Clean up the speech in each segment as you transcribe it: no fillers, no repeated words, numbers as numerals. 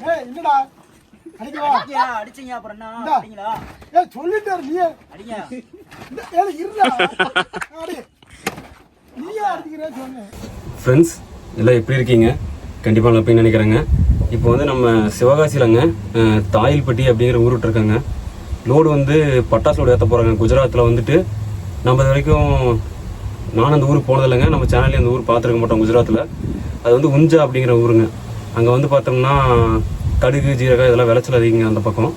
ஏய் இல்லடா அடிக்கவா அடிச்சீங்க அப்புறம் என்ன அடிங்களா? ஏய் சொல்லிட்டாரு நீ அடிங்க. ஏய் இருடா அடி நீயே அடிக்கிறே சொன்னே. ஃப்ரெண்ட்ஸ் எல்லாம் எப்படி இருக்கீங்க? கண்டிப்பாக நான் போய் நினைக்கிறேங்க. இப்போ வந்து நம்ம சிவகாசியிலங்க தாயில்பட்டி அப்படிங்கிற ஊர் விட்டுருக்காங்க. லோடு வந்து பட்டாசு லோடு ஏற்ற போகிறாங்க. குஜராத்தில் வந்துட்டு நம்ம இது வரைக்கும் நானும் அந்த ஊருக்கு போனதில்லைங்க. நம்ம சேனல்லே அந்த ஊர் பார்த்துருக்க மாட்டோம். குஜராத்தில் அது வந்து உஞ்சா அப்படிங்கிற ஊருங்க. அங்கே வந்து பார்த்தோம்னா கடுகு ஜீரகம் இதெல்லாம் விளைச்சல் அதிகங்க அந்த பக்கம்.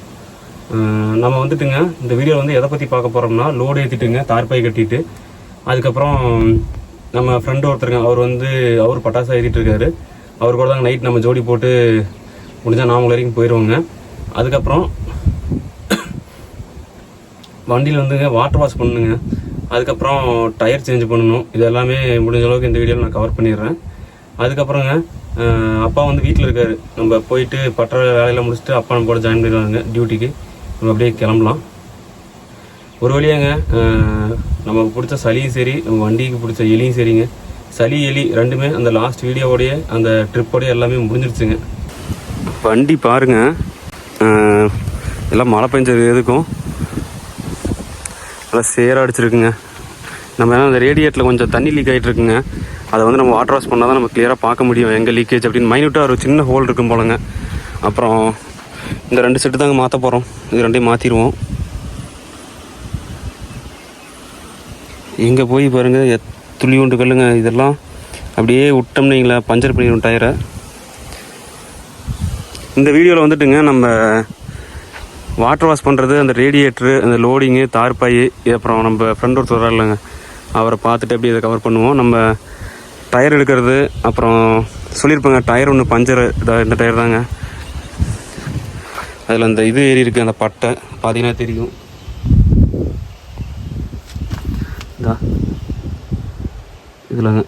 நம்ம வந்துட்டுங்க இந்த வீடியோவில் வந்து எதை பற்றி பார்க்க போகிறோம்னா லோடு ஏற்றிட்டுங்க தார்பாய் கட்டிட்டு அதுக்கப்புறம் நம்ம ஃப்ரெண்டு ஒருத்தருங்க அவர் பட்டாசு ஏற்றிட்டு இருக்காரு. அவர் கூட தாங்க நைட் நம்ம ஜோடி போட்டு முடிஞ்சால் நாம வரைக்கும் போயிடுவோங்க. அதுக்கப்புறம் வண்டியில் வந்துங்க வாட்டர் வாஷ் பண்ணணுங்க. அதுக்கப்புறம் டயர் சேஞ்ச் பண்ணணும். இது எல்லாமே முடிஞ்ச அளவுக்கு இந்த வீடியோவில் நான் கவர் பண்ணிடுறேன். அதுக்கப்புறங்க அப்பா வந்து வீட்டில் இருக்கார். நம்ம போயிட்டு பற்ற வேலையெல்லாம் முடிச்சுட்டு அப்பா நம்ம கூட ஜாயின் பண்ணிடுவாங்க டியூட்டிக்கு. நம்ம அப்படியே கிளம்பலாம். ஒரு வழியாங்க நமக்கு பிடிச்ச சளியும் சரி நம்ம வண்டிக்கு பிடிச்ச எலியும் சரிங்க. சளி எலி ரெண்டுமே அந்த லாஸ்ட் வீடியோவோடைய அந்த ட்ரிப்போடைய எல்லாமே முடிஞ்சிருச்சுங்க. வண்டி பாருங்க எல்லாம் மழை பெஞ்சது எதுக்கும் நல்லா சேராக அடிச்சிருக்குங்க. நம்ம ஏன்னா அந்த ரேடியேட்டில் கொஞ்சம் தண்ணி லீக் ஆகிட்டு இருக்குங்க. அதை வந்து நம்ம வாட்டர் வாஷ் பண்ணால் தான் நம்ம கிளியராக பார்க்க முடியும் எங்கே லீக்கேஜ் அப்படின்னு. மைனூட்டாக ஒரு சின்ன ஹோல் இருக்கும் போலங்க. அப்புறம் இந்த 2 செட்டு தாங்க மாற்ற போகிறோம். இது ரெண்டையும் மாற்றிடுவோம். எங்கே போய் பாருங்கள் துளி ஒன்று கல்லுங்க. இதெல்லாம் அப்படியே விட்டோம்னீங்களா பஞ்சர் பண்ணிடும் டயரை. இந்த வீடியோவில் வந்துட்டுங்க நம்ம வாட்டர் வாஷ் பண்ணுறது அந்த ரேடியேட்ரு அந்த லோடிங்கு தார்பாய் அப்புறம் நம்ம ஃப்ரெண்ட் ஒருத்தர் வர இல்லைங்க அவரை பார்த்துட்டு அப்படியே இதை கவர் பண்ணுவோம். நம்ம டயர் எடுக்கிறது அப்புறம் சொல்லியிருப்பாங்க டயர் ஒன்று பஞ்சர் இந்த டயர் தாங்க. அதில் அந்த இது ஏறி இருக்குது அந்த பட்டை பார்த்தீங்கன்னா தெரியும். இதில்ங்க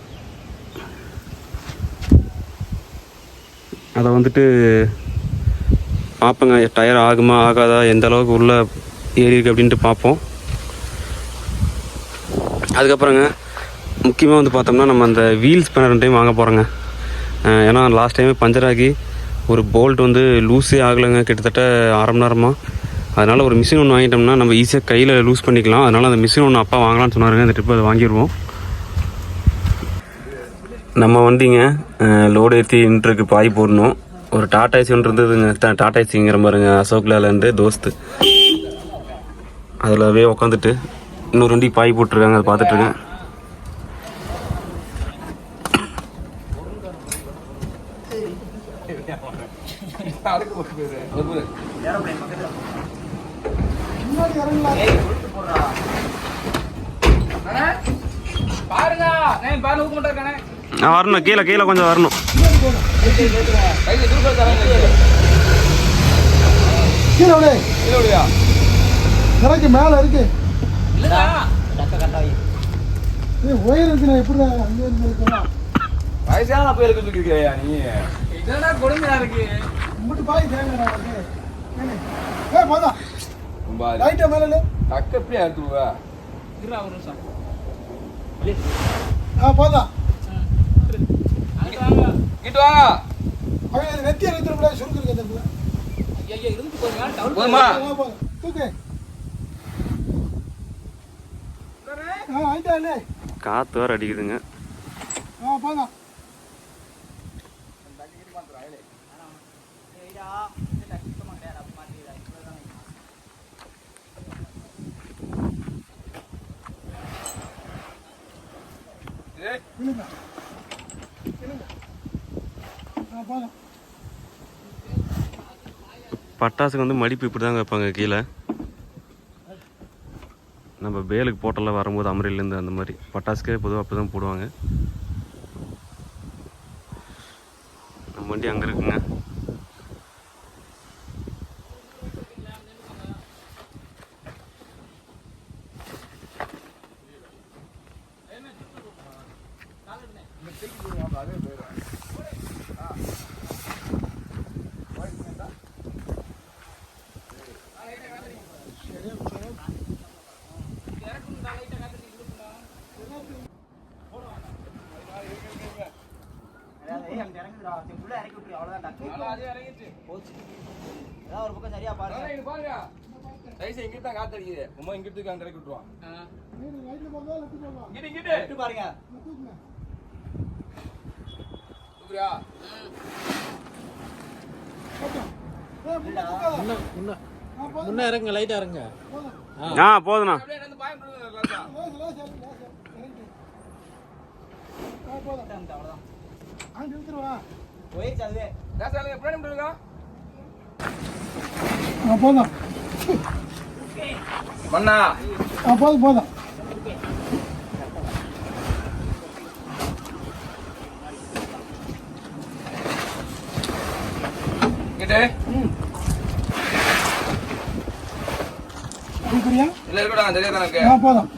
அதை வந்துட்டு பார்ப்போங்க டயர் ஆகுமா ஆகாதா எந்த அளவுக்கு உள்ளே ஏறி இருக்கு அப்படின்ட்டு பார்ப்போம். அதுக்கப்புறங்க முக்கியமாக வந்து பார்த்தோம்னா நம்ம அந்த வீல் ஸ்பேனர் 2 டைம் வாங்க போகிறோங்க. ஏன்னா லாஸ்ட் டைமே பஞ்சர் ஆகி ஒரு போல்ட் வந்து லூஸே ஆகலைங்க கிட்டத்தட்ட 1/2 மணி நேரமாக. அதனால் ஒரு மிஷின் ஒன்று வாங்கிட்டோம்னா நம்ம ஈஸியாக கையில் லூஸ் பண்ணிக்கலாம். அதனால் அந்த மிஷின் ஒன்று அப்பா வாங்கலாம்னு சொன்னாருங்க. இந்த ட்ரிப் அதை வாங்கிடுவோம். நம்ம வண்டிங்க லோடு ஏற்றி இன்ட்ருக்கு பாய் போடணும். ஒரு டாடா ஏசி ஒன்று இருந்ததுங்க. டாடா ஏசிங்கிற பாருங்க அசோக்லேருந்து தோஸ்து அதில்வே உட்காந்துட்டு இன்னொரு வண்டி பாய் போட்டிருக்காங்க. அதை பார்த்துட்ருக்கேன். வரணும் கீழே கீழே கொஞ்சம் வரணும். கரைக்கு மேல இருக்கு ஒயர் இருக்கு. எப்படி வயசான போயிருக்கு சொல்லிருக்கியா நீ? இதெல்லாம் கொடுமையா இருக்கு. மட்டும் பாய் தேவையா லைட்டா மேல டக்கு எப்படி எடுத்துவா? இருடா ஒரு நிமிஷம். போதா கிட்ட வாங்க. அவன் நெத்திய நிறுத்தல சுருக்குங்க. ஐயா இருந்து போங்க. டவுன் போமா தூக்கு. ஆயிட்டாலே காற்று வேறு அடிக்குதுங்க. போதா பட்டாசுக்கு வந்து மடிப்பு இப்படி தாங்க வைப்பாங்க கீழே. நம்ம பேலுக்கு போட்டெல்லாம் வரும்போது அமரிலேருந்து அந்த மாதிரி பட்டாசுக்கே பொதுவாக அப்படி தான் போடுவாங்க. நம்ம வண்டி அங்கே இருக்குங்க. அங்க இறங்குதுடா. உள்ள இறக்கி விட்டு அவ்வளவுதான். அது இறங்கிச்சு. போச்சு. ஏதாவது ஒரு பக்கம் சரியா பாருங்க. அதான் இங்க பாருங்க. ரைஸ் இங்கிட்டு தான் காத்து அடிக்குது. உமா இங்கிட்டு தான் இறக்கி விட்டுருவான். ரைட்ல போறதா லெஃப்ட் போறதா இங்கிட்டு விட்டு பாருங்க. தூக்குங்க. தூக்குறியா? போட்டோம். முன்ன தூக்காத. முன்ன இறங்க லைட்டா இறங்க போதும். போதுண்ணா. அப்படியே நடந்து பாயம் பண்ணுங்க லாசா. லேசா இறங்கு. இறங்கு. போதும். அவ்வளவுதான். அங்க இழுத்துருவா. போயிருச்சு அதுவே. லாசா நீங்க பிளான் பண்ணுங்க. போதும். மண்ணா. போதும் போதும். இங்கிட்டு. தூக்குறியா? இல்ல இருக்கடா சரியா தான் இருக்கு. போதும்.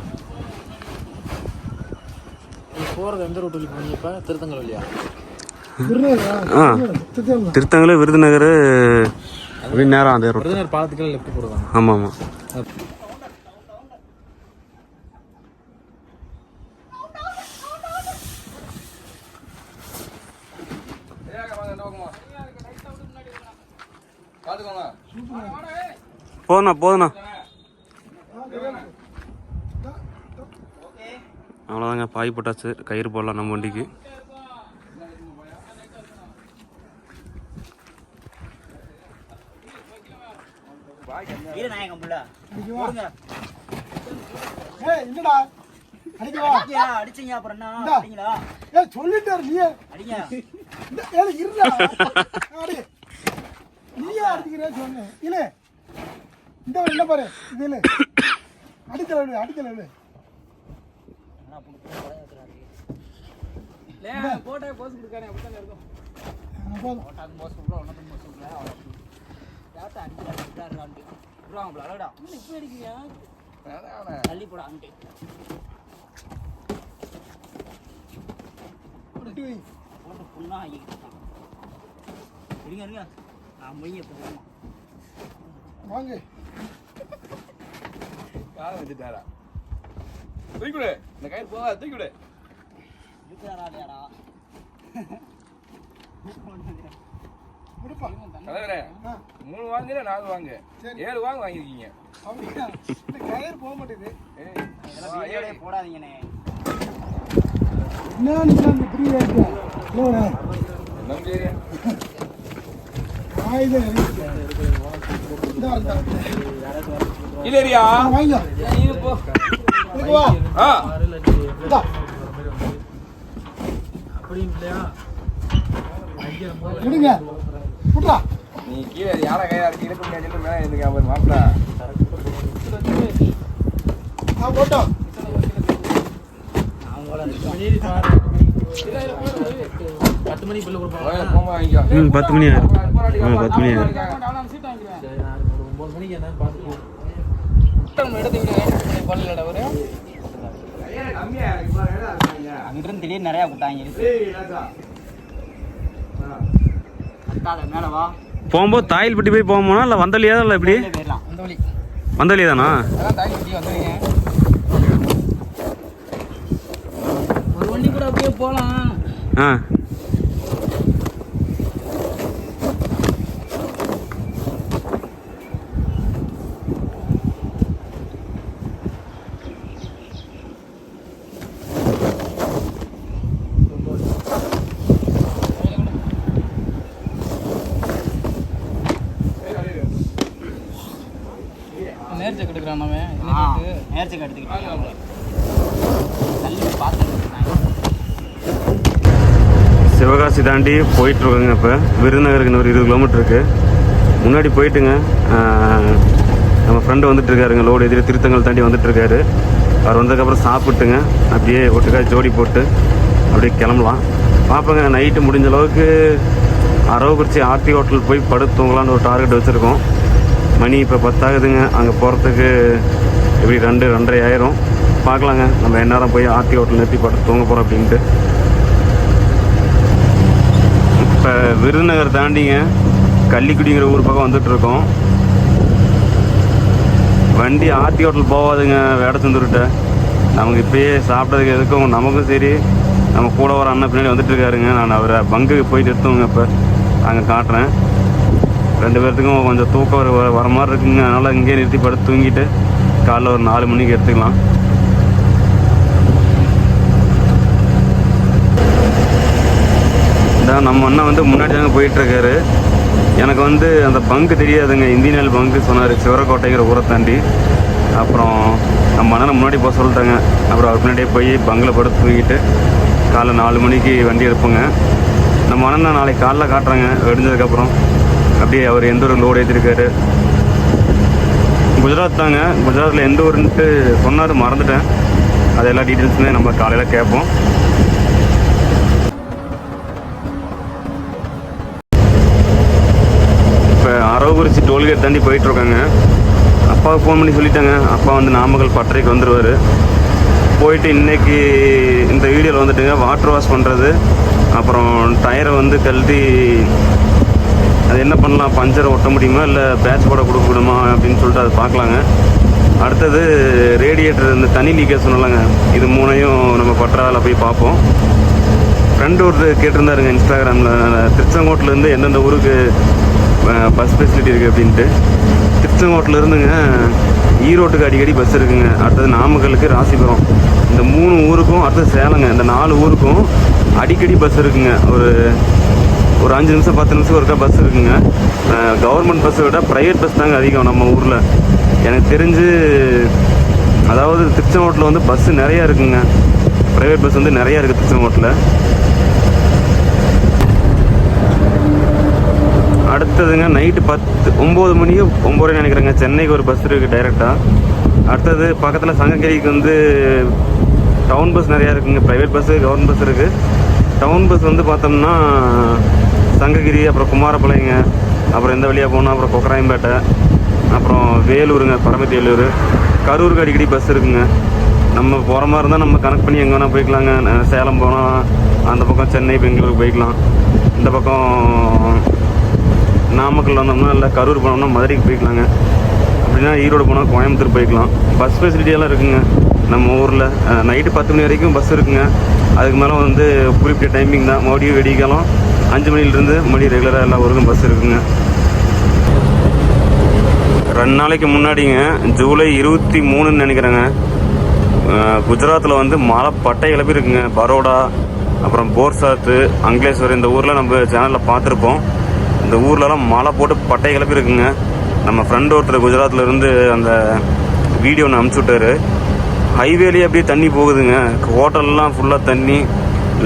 போறது எந்த ரூட் வழி போனீங்க இப்ப திருத்தங்கல் வழியா திருத்தங்கல் விருதுநகர் அப்படின்னு நேரம் அதே ரோட். விருதுநகர் பாலத்துக்கு லெஃப்ட் போடுவாங்க. ஆமாம் ஆமாம். பாத்துக்கோங்க. போதுண்ணா போதுண்ணா. அவ்வளோதாங்க, பாய் போட்டாச்சு. கயிறு போடலாம் நம்ம வண்டிக்கு. வீரநாயகம் புள்ள. போடுங்க. என்னடா அடிக்கவா? அடிச்சீங்க அப்புறம் என்ன இந்தா. அடிங்களா? சொல்லிட்டாரு நீ. அடிங்க. இருடா. அடி. நீயே அடிக்கிறே சொன்னேன். இல்ல இந்த என்ன பாரு இது இல்ல. அடிக்கல அடிக்கல. போட்டோ போஸ் கொடுக்கானே அப்படிதான் இருக்கும். போதும். போட்டாது போஸ் கொடுக்கலாம், ஒன்றும் போஸ் கொடுக்கலாம். கேட்டா அடிக்கிறாங்க. விடுவாங்க அழகடா. இப்போ அடிக்கிறியா? தள்ளி போட ஆண்டி. விட்டு வை. போட்டு புண்ணா ஆகிக்கிட்டான். இருங்க நான் மொய்ய போகலாமா? வாங்க. காலை வச்சுட்டாரா? தூக்கிவிடு. இந்த கயிறு போகாத, தூக்கிவிடு. இருக்கிறாரா இல்லையாடா? விடுப்பா. தலைவரே, 3 வாங்குற 4 வாங்க. 7 வாங்கிருக்கீங்க. அப்படியா? இந்த கயிறு போக மாட்டேங்குது. இதெல்லாம் வீடியோலே போடாதீங்கண்ணே. என்ன நீங்க அந்த ஃப்ரீ ஆயிட்டா? இல்ல நம்பி ஏரியா. ஆயிதே. இந்த இல்லையா? வாங்க. நீங்க போ. இங்க வா. இந்தா. அப்படி இல்லையா விடுங்க. விட்றா. நீ கீழே யாரை கையை அடிச்சு இழுக்க முடியாது மேலே இருந்துங்க அவர் மாப்பிளா. போட்டோம். மணி 10 மணிக்கு பில்லு கொடுப்பாங்க. போமா வாங்கிக்கோ. 10 மணி ஆயிரும். 10 மணி ஆயிரும். 9 மணிக்கு என்னன்னு பார்த்துக்கோ. அங்கிருந்து திடீர்னு நிறையா விட்டாங்க. மேல வா. போகும்போது தாயில்பட்டி போய் போகணுமா இல்லை வந்தலியா இல்லை எப்படி? போயிடலாம் அந்த வழி. வந்தலியா தானா? ஒரு வண்டி கூட அப்படியே போகலாம். ஆ. நேர்ச்சி எடுக்கிறான் அவன். நேர்ச்சி எடுத்துக்கிட்டான். தள்ளி பார்த்து சிவகாசி தாண்டி போயிட்டுருக்கோங்க. இப்போ விருதுநகருக்கு இன்னொரு 20 கிலோமீட்டர் இருக்குது. முன்னாடி போயிட்டுங்க நம்ம ஃப்ரெண்டு வந்துட்டுருக்காருங்க. லோடு எதிரே திருத்தங்கல் தாண்டி வந்துட்டுருக்காரு. அவர் வந்ததுக்கப்புறம் சாப்பிட்டுங்க அப்படியே ஒட்டுக்காய் ஜோடி போட்டு அப்படியே கிளம்பலாம். பார்ப்போங்க, நைட்டு முடிஞ்ச அளவுக்கு அரவக்குறிச்சி ஆர்த்தி ஹோட்டல் போய் படுத்து தூங்கலான்னு ஒரு டார்கெட் வச்சுருக்கோம். மணி இப்போ 10 ஆகுதுங்க. அங்கே போகிறதுக்கு எப்படி 2-2:30 ஆயிரும். பார்க்கலாங்க நம்ம எந்நேரம் போய் ஆர்த்தி ஹோட்டல் நிறுத்தி படுத்து தூங்க போகிறோம் அப்படின்ட்டு. இப்போ விருதுநகர் தாண்டிங்க கள்ளிக்குடிங்கிற ஊர் பக்கம் வந்துட்டுருக்கோம். வண்டி ஆர்த்தி ஹோட்டல் போகாதுங்க வேடச்சந்தூர்கிட்ட. நமக்கு இப்போயே சாப்பிட்றதுக்கு எதுக்கும் நமக்கும் சரி, நம்ம கூட வர அண்ணன் பின்னாடி வந்துட்டுருக்காருங்க. நான் அவரை பங்குக்கு போய் நிறுத்துவோங்க. இப்போ அங்கே காட்டுறேன். 2 பேர்த்துக்கும் கொஞ்சம் தூக்கம் வர மாதிரி இருக்குங்க. அதனால் இங்கேயே நிறுத்தி படுத்து தூங்கிட்டு காலைல ஒரு 4 மணிக்கு எடுத்துக்கலாம். இதான் நம்ம அண்ணன் வந்து முன்னாடி தாங்க போயிட்டுருக்காரு. எனக்கு வந்து அந்த பங்கு தெரியாதுங்க. இந்தியன் ஆயில் பங்கு சொன்னார், சிவரக்கோட்டைங்கிற ஊரை தாண்டி. அப்புறம் நம்ம அண்ணனை முன்னாடி போக சொல்லிட்டாங்க. அப்புறம் அவர் முன்னாடியே போய் பங்கில் படுத்து தூங்கிட்டு காலைல 4 மணிக்கு வண்டி எடுப்போங்க. நம்ம அண்ணனை நாளைக்கு காலைல காட்டுறாங்க வெடிஞ்சதுக்கப்புறம். அப்படியே அவர் எந்த ஒரு லோடு ஏற்றிருக்காரு. குஜராத் தாங்க. குஜராத்தில் எந்த ஊருன்ட்டு சொன்னார், மறந்துட்டேன். அது எல்லா டீட்டெயில்ஸுமே நம்ம காலையில் கேட்போம். இப்போ அரவக்குறிச்சி டோல்கேட் தாண்டி போயிட்டுருக்காங்க. அப்பாவுக்கு ஃபோன் பண்ணி சொல்லிட்டாங்க. அப்பா வந்து நாமக்கல் பட்டறைக்கு வந்துடுவார். போயிட்டு இன்றைக்கி இந்த வீடியோவில் வந்துட்டுங்க வாட்டர் வாஷ் பண்ணுறது, அப்புறம் டயரை வந்து கழட்டி அது என்ன பண்ணலாம், பஞ்சரை ஒட்ட முடியுமா இல்லை பேட்ச் போட கொடுக்க முடியுமா அப்படின்னு சொல்லிட்டு அதை பார்க்கலாங்க. அடுத்தது ரேடியேட்டர் இந்த தனி லீக்கேஜ் சொன்னலாங்க. இது 3ஐயும் நம்ம பட்டறையில் போய் பார்ப்போம். ஃப்ரெண்டு ஒருத்தர் கேட்டிருந்தாருங்க இன்ஸ்டாகிராமில், திருச்செங்கோட்டிலேருந்து எந்தெந்த ஊருக்கு பஸ் ஃபெசிலிட்டி இருக்குது அப்படின்ட்டு. திருச்செங்கோட்டிலேருந்துங்க ஈரோட்டுக்கு அடிக்கடி பஸ் இருக்குங்க. அடுத்தது நாமக்கலுக்கு, ராசிபுரம், இந்த 3 ஊருக்கும், அடுத்தது சேலங்க, இந்த 4 ஊருக்கும் அடிக்கடி பஸ் இருக்குங்க. ஒரு 5 நிமிஷம் 10 நிமிஷம் ஒருக்கா பஸ் இருக்குங்க. கவர்மெண்ட் பஸ்ஸை விட ப்ரைவேட் பஸ் தாங்க அதிகம் நம்ம ஊரில் எனக்கு தெரிஞ்சு. அதாவது திருச்செங்கோட்டில் வந்து பஸ்ஸு நிறையா இருக்குங்க. ப்ரைவேட் பஸ் வந்து நிறையா இருக்குது திருச்செங்கோட்டில். அடுத்ததுங்க நைட்டு 9 மணிக்கு 9:30 நினைக்கிறேங்க, சென்னைக்கு ஒரு பஸ் இருக்குது டைரெக்டாக. அடுத்தது பக்கத்தில் சங்ககிரிக்கு வந்து டவுன் பஸ் நிறையா இருக்குங்க. ப்ரைவேட் பஸ்ஸு, கவர்மெண்ட் பஸ் இருக்குது. டவுன் பஸ் வந்து பார்த்தோம்னா சங்ககிரி, அப்புறம் குமாரபாளையங்க, அப்புறம் இந்த வழியாக போனால் அப்புறம் கொக்கராயம்பேட்டை, அப்புறம் வேலூருங்க, பரமத்தி வேலூர், கரூருக்கு அடிக்கடி பஸ் இருக்குங்க. நம்ம போகிற மாதிரி இருந்தால் நம்ம கனெக்ட் பண்ணி எங்கே வேணால் போய்க்கலாங்க. சேலம் போனால் அந்த பக்கம் சென்னை, பெங்களூருக்கு போய்க்கலாம். இந்த பக்கம் நாமக்கல் வந்தோம்னா இல்லை கரூர் போனோம்னா மதுரைக்கு போய்க்கலாங்க. அப்படின்னா ஈரோடு போனால் கோயம்புத்தூர் போய்க்கலாம். பஸ் ஃபெசிலிட்டியெல்லாம் இருக்குங்க நம்ம ஊரில். நைட்டு 10 மணி வரைக்கும் பஸ் இருக்குங்க. அதுக்கு மேலே வந்து குறிப்பிட்ட டைமிங் தான். மறுபடியும் வெடிக்காலம் 5 மணிலேருந்து மறுபடியும் ரெகுலராக எல்லா ஊருக்கும் பஸ் இருக்குங்க. 2 நாளைக்கு முன்னாடிங்க, ஜூலை 23ன்னு நினைக்கிறேங்க, குஜராத்தில் வந்து மழை பட்டை கிளப்பி இருக்குங்க. பரோடா, அப்புறம் போர்சாத்து, அங்கலேஸ்வர், இந்த ஊரில் நம்ம சேனலில் பார்த்துருப்போம். இந்த ஊர்லலாம் மழை போட்டு பட்டை கிளப்பி இருக்குங்க. நம்ம ஃப்ரெண்டு ஒருத்தர் குஜராத்தில் இருந்து அந்த வீடியோ ஒன்று அனுப்பிச்சி விட்டாரு. ஹைவேலேயே அப்படியே தண்ணி போகுதுங்க. ஹோட்டல்லாம் ஃபுல்லாக தண்ணி,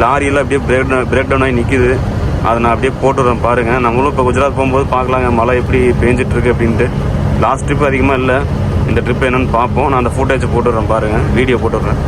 லாரியெல்லாம் அப்படியே பிரேக் டவுன் ஆகி நிற்கிது. அதை நான் அப்படியே போட்டுடுறேன் பாருங்கள். நம்மளும் இப்போ குஜராத் போகும்போது பார்க்கலாங்க மழை எப்படி பேஞ்சிட்ருக்கு அப்படின்ட்டு. லாஸ்ட் ட்ரிப் அதிகமாக இல்லை, இந்த ட்ரிப் என்னென்னு பார்ப்போம். நான் அந்த ஃபுட்டேஜ் போட்டுடுறேன் பாருங்கள், வீடியோ போட்டுடுறேன்.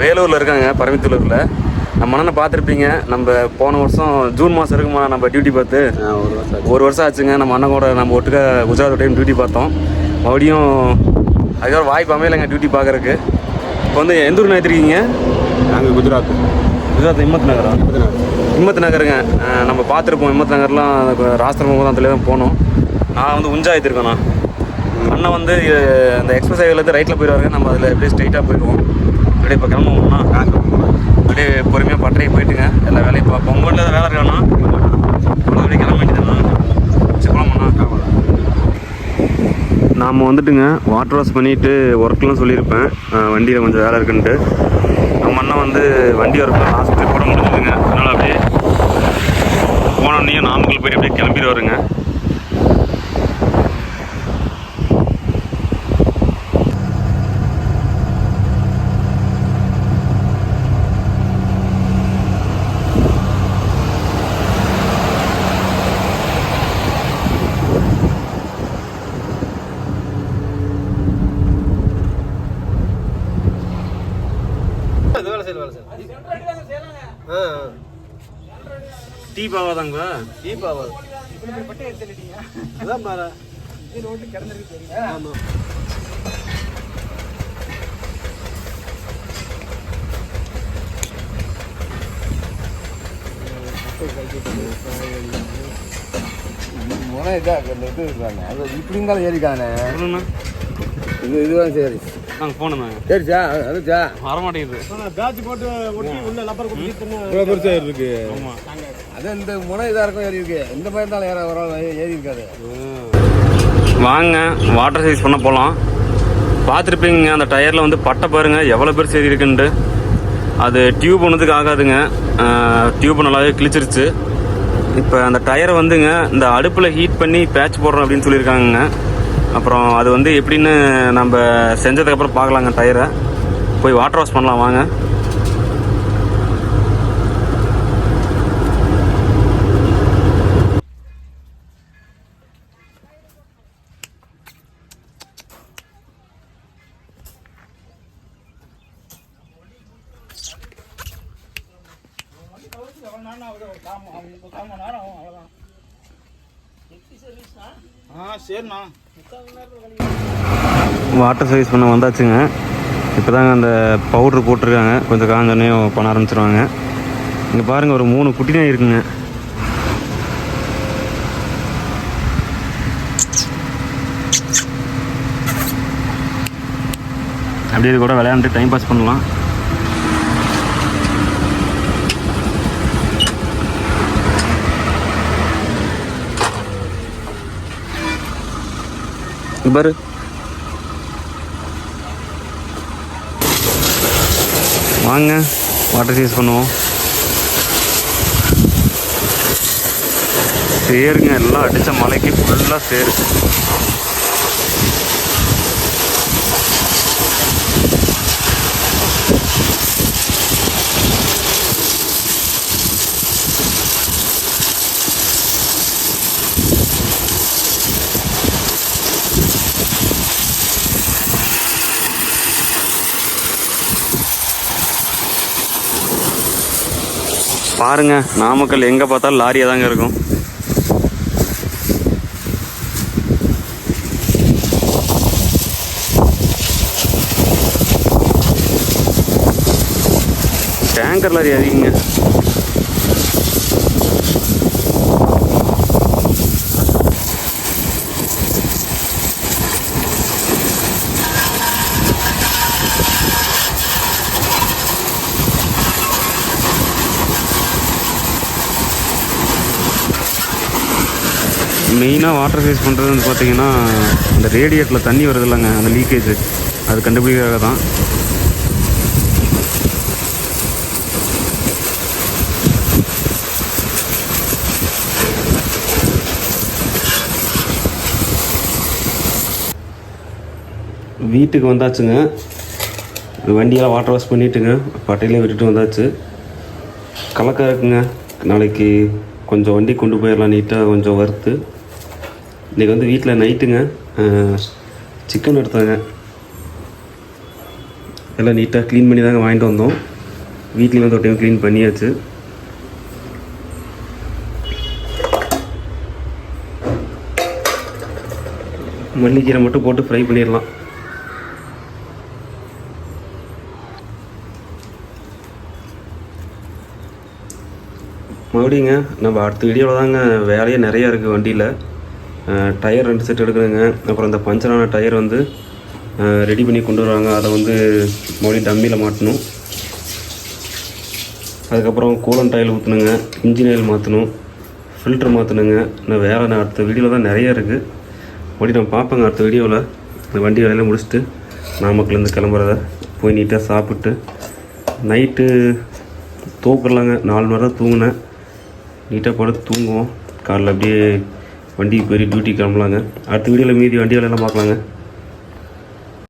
வேலூரில் இருக்காங்க, பரமத்திலூரில். நம்ம அண்ணனை பார்த்துருப்பீங்க. நம்ம போன வருஷம் ஜூன் மாதம் இருக்குமா நம்ம டியூட்டி பார்த்து, 1 வருஷம் ஆச்சுங்க. நம்ம அண்ணன் கூட நம்ம ஒட்டுக்க குஜராத் டைம் டியூட்டி பார்த்தோம். மறுபடியும் அதுக்கப்புறம் வாய்ப்பு அமையலைங்க டியூட்டி பார்க்குறக்கு. இப்போ வந்து எந்த ஊர் நினைத்திருக்கீங்க? நாங்கள் குஜராத் இம்மத் நகரா? இம்மத் நகருங்க. நம்ம பார்த்துருப்போம். இம்மத் நகர்லாம் ராஷ்டிரமுகத்தில் தான் போனோம். நான் வந்து உஞ்சா எடுத்துருக்கேண்ணா. அண்ணன் வந்து அந்த எக்ஸ்பிரஸ் ஹைவேலேருந்து ரைட்டில் போயிடுவாங்க. நம்ம அதில் எப்படியே ஸ்ட்ரைட்டாக போயிடுவோம். அப்படியே இப்போ கிளம்புவோம்னா அப்படியே பொறுமையாக பட்டறைக்கு போயிட்டுங்க எல்லா வேலையும் பார்ப்போம். உங்கள் வீட்டில் வேலை இருக்காண்ணா? அப்படியே கிளம்ப வேண்டியதுண்ணா. சரி போகலாமாண்ணா? நாம் வந்துட்டுங்க வாட்டர் வாஷ் பண்ணிவிட்டு ஒர்க்லாம் சொல்லியிருப்பேன், வண்டியில் கொஞ்சம் வேலை இருக்குன்ட்டு. நம்ம அண்ணன் வந்து வண்டி ஒர்க்கில் லாஸ்ட் ட்ரிப் கூட முடிஞ்சுதுங்க. அதனால் அப்படியே போனோடனே நாமக்கல் போய்ட்டு அப்படியே கிளம்பிட்டு வருங்க. டீ பாவாதாங்களா? தீபாவளி அதான் பாரு ரோட்டு கிடந்திருக்கு. ஆமாம். முனை இதாக இது இருக்காங்க. அது இப்படி இருந்தாலும் ஏறிக்கானே. சொல்லுண்ணா. இதுதான் சரி. நாங்கள் போனோண்ணா. சரிச்சா அதுச்சா வரமாட்டேங்குது. பேட்ச் போட்டு ஒட்டி உள்ள லப்பர் குட்டி இவ்வளோ பெருசாக இருக்கு. ஆமாம். அது இந்த முனை இதாக இருக்கும் ஏறி இருக்கு. இந்த மாதிரி இருந்தாலும் ஏறி இருக்காது. வாங்க வாட்டர் சைஸ் பண்ண போகலாம். பார்த்துருப்பீங்க அந்த டயரில் வந்து பட்டை பாருங்கள் எவ்வளோ பேர் சரி இருக்குன்ட்டு. அது டியூப் ஒன்றுத்துக்கு ஆகாதுங்க. டியூப் நல்லாவே கிழிச்சிருச்சு. இப்போ அந்த டயரை வந்துங்க இந்த அடுப்பில் ஹீட் பண்ணி பேட்ச் போடுறோம் அப்படின்னு சொல்லியிருக்காங்க. அப்புறம் அது வந்து எப்படின்னு நம்ம செஞ்சதுக்கப்புறம் பார்க்கலாங்க. டயரை போய் வாட்டர் வாஷ் பண்ணலாம் வாங்க. சரிண்ணா. வாட்டர் சர்வீஸ் பண்ண வந்தாச்சுங்க. இப்போ தாங்க அந்த பவுட்ரு போட்டிருக்காங்க. கொஞ்சம் காஞ்சோடனே பண்ண ஆரம்பிச்சிருவாங்க. இங்கே பாருங்கள் ஒரு 3 குட்டி நாய் இருக்குங்க. அப்படியே இது கூட விளையாண்டுட்டு டைம் பாஸ் பண்ணலாம். பாரு வாங்க வாட்டர் யூஸ் பண்ணுவோம். சேருங்க எல்லாம் அடித்த மலைக்கு ஃபுல்லாக சேரு. பாருங்க நாமக்கல் எங்கே பார்த்தாலும் லாரியாக தாங்க இருக்கும். டேங்கர் லாரி அதிகங்க. மெயினாக வாட்டர் சைஸ் பண்ணுறது வந்து பார்த்திங்கன்னா அந்த ரேடியேட்டரில் தண்ணி வருது இல்லைங்க, அந்த லீக்கேஜ் அது கண்டுபிடிக்காக தான். வீட்டுக்கு வந்தாச்சுங்க. வண்டியெல்லாம் வாட்டர் வாஷ் பண்ணிவிட்டுங்க பட்டையிலே விட்டுட்டு வந்தாச்சு. கலக்காக இருக்குங்க. நாளைக்கு கொஞ்சம் வண்டி கொண்டு போயிடலாம் நீட்டாக கொஞ்சம் வறுத்து. இன்றைக்கி வந்து வீட்டில் நைட்டுங்க சிக்கன் எடுத்தாங்க. எல்லாம் நீட்டாக க்ளீன் பண்ணி தாங்க வாங்கிட்டு வந்தோம். வீட்லேயும் வந்து ஒரு டைம் க்ளீன் பண்ணியாச்சு. மல்லிக்கீரை மட்டும் போட்டு ஃப்ரை பண்ணிடலாம். மறுபடியுங்க நம்ம அடுத்த வீடியோவில் தாங்க வேலையே நிறையா இருக்குது. வண்டியில் டயர் 2 செட் எடுக்கணுங்க. அப்புறம் இந்த பஞ்சரான டயர் வந்து ரெடி பண்ணி கொண்டு வருவாங்க. அதை வந்து மறுபடியும் டம்மியில் மாட்டணும். அதுக்கப்புறம் கூலண்ட் ஆயில் ஊற்றணுங்க, இன்ஜின் ஆயில் மாற்றணும், ஃபில்ட்ரு மாற்றணுங்க. இன்னும் வேலை அடுத்த வீடியோவில் தான் நிறையா இருக்குது. மறுபடியும் நான் பார்ப்பேங்க அடுத்த வீடியோவில். இந்த வண்டி வேலையில் முடிச்சுட்டு நாமக்கல்லேருந்து கிளம்புறத போய் நீட்டாக சாப்பிட்டு நைட்டு தூக்கலாங்க. 4 மணி நேரம் தூங்கினேன். நீட்டாக படுத்து தூங்குவோம். காலைல அப்படியே வண்டிக்கு போய் டியூட்டி கிளம்பலாங்க. அடுத்த வீடியோவில் மீதி வண்டி வேலையெல்லாம் பார்க்கலாங்க.